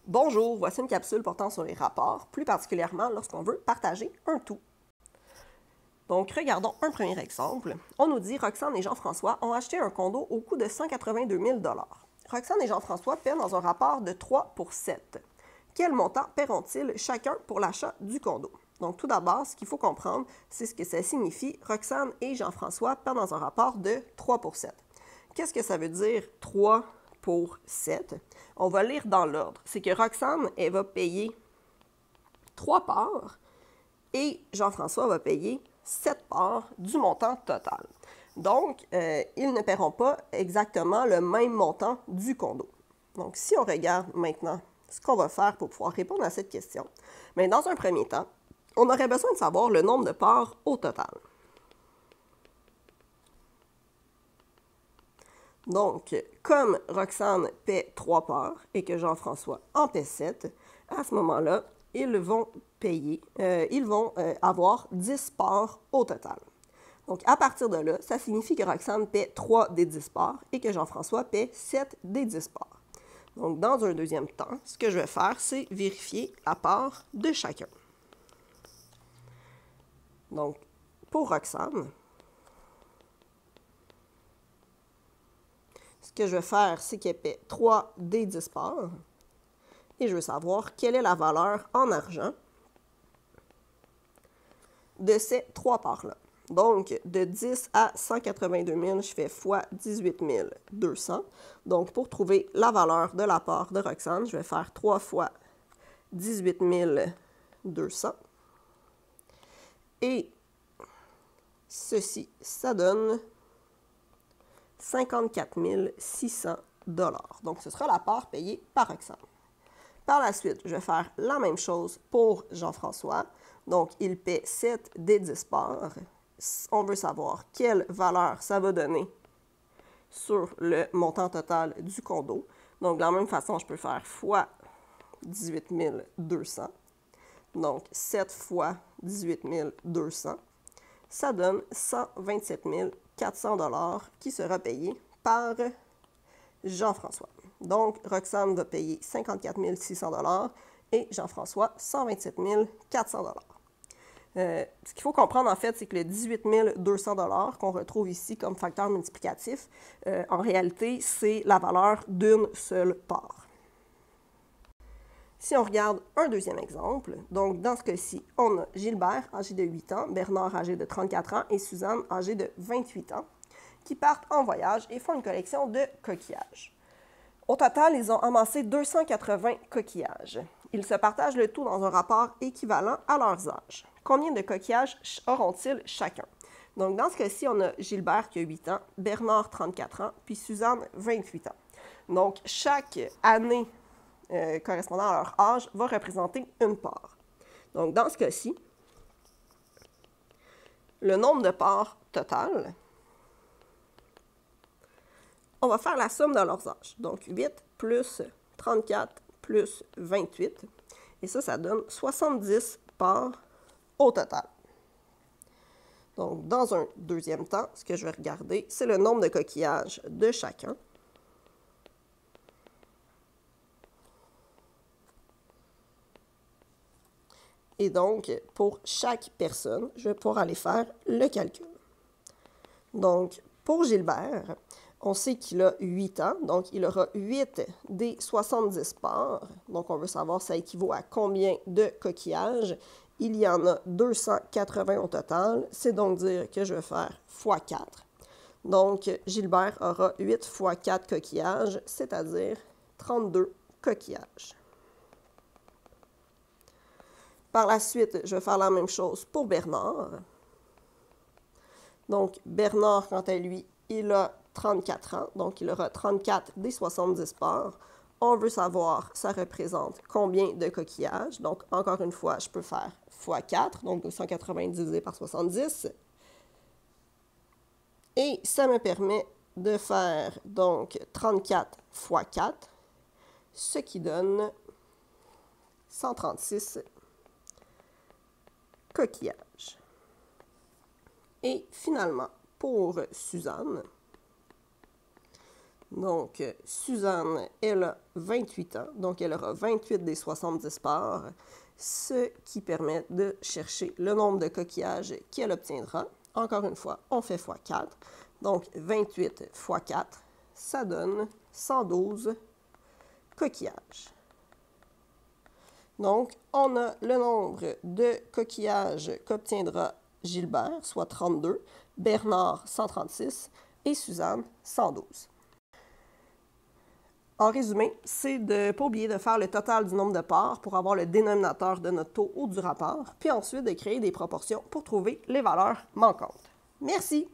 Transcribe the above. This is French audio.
Bonjour, voici une capsule portant sur les rapports, plus particulièrement lorsqu'on veut partager un tout. Donc, regardons un premier exemple. On nous dit Roxane et Jean-François ont acheté un condo au coût de 182 000 Roxane et Jean-François paient dans un rapport de 3 pour 7. Quel montant paieront-ils chacun pour l'achat du condo? Donc, tout d'abord, ce qu'il faut comprendre, c'est ce que ça signifie. Roxane et Jean-François paient dans un rapport de 3 pour 7. Qu'est-ce que ça veut dire 3 pour 7? On va lire dans l'ordre. C'est que Roxane, elle va payer 3 parts et Jean-François va payer 7 parts du montant total. Donc, ils ne paieront pas exactement le même montant du condo. Donc, si on regarde maintenant ce qu'on va faire pour pouvoir répondre à cette question, bien, dans un premier temps, on aurait besoin de savoir le nombre de parts au total. Donc, comme Roxane paie 3 parts et que Jean-François en paie 7, à ce moment-là, ils vont avoir 10 parts au total. Donc, à partir de là, ça signifie que Roxane paie 3 des 10 parts et que Jean-François paie 7 des 10 parts. Donc, dans un deuxième temps, ce que je vais faire, c'est vérifier la part de chacun. Donc, pour Roxane, ce que je vais faire, c'est qu'elle paie 3 des 10 parts. Et je veux savoir quelle est la valeur en argent de ces 3 parts-là. Donc, de 10 à 182 000, je fais fois 18 200. Donc, pour trouver la valeur de la part de Roxane, je vais faire 3 fois 18 200. Et ceci, ça donne 54 600 $. Donc, ce sera la part payée par Roxane. Par la suite, je vais faire la même chose pour Jean-François. Donc, il paie 7 des 10 parts. On veut savoir quelle valeur ça va donner sur le montant total du condo. Donc, de la même façon, je peux faire fois 18 200. Donc, 7 fois 18 200, ça donne 127 400 $ qui sera payé par Jean-François. Donc, Roxane va payer 54 600 $ et Jean-François 127 400 $. Ce qu'il faut comprendre, en fait, c'est que le 18 200 $ qu'on retrouve ici comme facteur multiplicatif, en réalité, c'est la valeur d'une seule part. Si on regarde un deuxième exemple, donc dans ce cas-ci, on a Gilbert, âgé de 8 ans, Bernard, âgé de 34 ans, et Suzanne, âgée de 28 ans, qui partent en voyage et font une collection de coquillages. Au total, ils ont amassé 280 coquillages. Ils se partagent le tout dans un rapport équivalent à leurs âges. Combien de coquillages auront-ils chacun? Donc, dans ce cas-ci, on a Gilbert qui a 8 ans, Bernard 34 ans, puis Suzanne 28 ans. Donc, chaque année correspondant à leur âge va représenter une part. Donc, dans ce cas-ci, le nombre de parts total, on va faire la somme de leurs âges. Donc, 8 plus 34 plus 28. Et ça donne 70 parts au total. Donc, dans un deuxième temps, ce que je vais regarder, c'est le nombre de coquillages de chacun. Et donc, pour chaque personne, je vais pouvoir aller faire le calcul. Donc, pour Gilbert, on sait qu'il a 8 ans, donc il aura 8 des 70 parts. Donc, on veut savoir ça équivaut à combien de coquillages. Il y en a 280 au total. C'est donc dire que je vais faire x 4. Donc, Gilbert aura 8 fois 4 coquillages, c'est-à-dire 32 coquillages. Par la suite, je vais faire la même chose pour Bernard. Donc, Bernard, quant à lui, il a 34 ans, donc il aura 34 des 70 parts. On veut savoir, ça représente combien de coquillages. Donc, encore une fois, je peux faire x 4, donc 280 divisé par 70. Et ça me permet de faire donc 34 x 4, ce qui donne 136 coquillages. Et finalement, pour Suzanne, Donc, Suzanne, elle a 28 ans, donc elle aura 28 des 70 parts, ce qui permet de chercher le nombre de coquillages qu'elle obtiendra. Encore une fois, on fait x 4. Donc, 28 x 4, ça donne 112 coquillages. Donc, on a le nombre de coquillages qu'obtiendra Gilbert, soit 32, Bernard, 136 et Suzanne, 112. En résumé, c'est de ne pas oublier de faire le total du nombre de parts pour avoir le dénominateur de notre taux ou du rapport, puis ensuite de créer des proportions pour trouver les valeurs manquantes. Merci!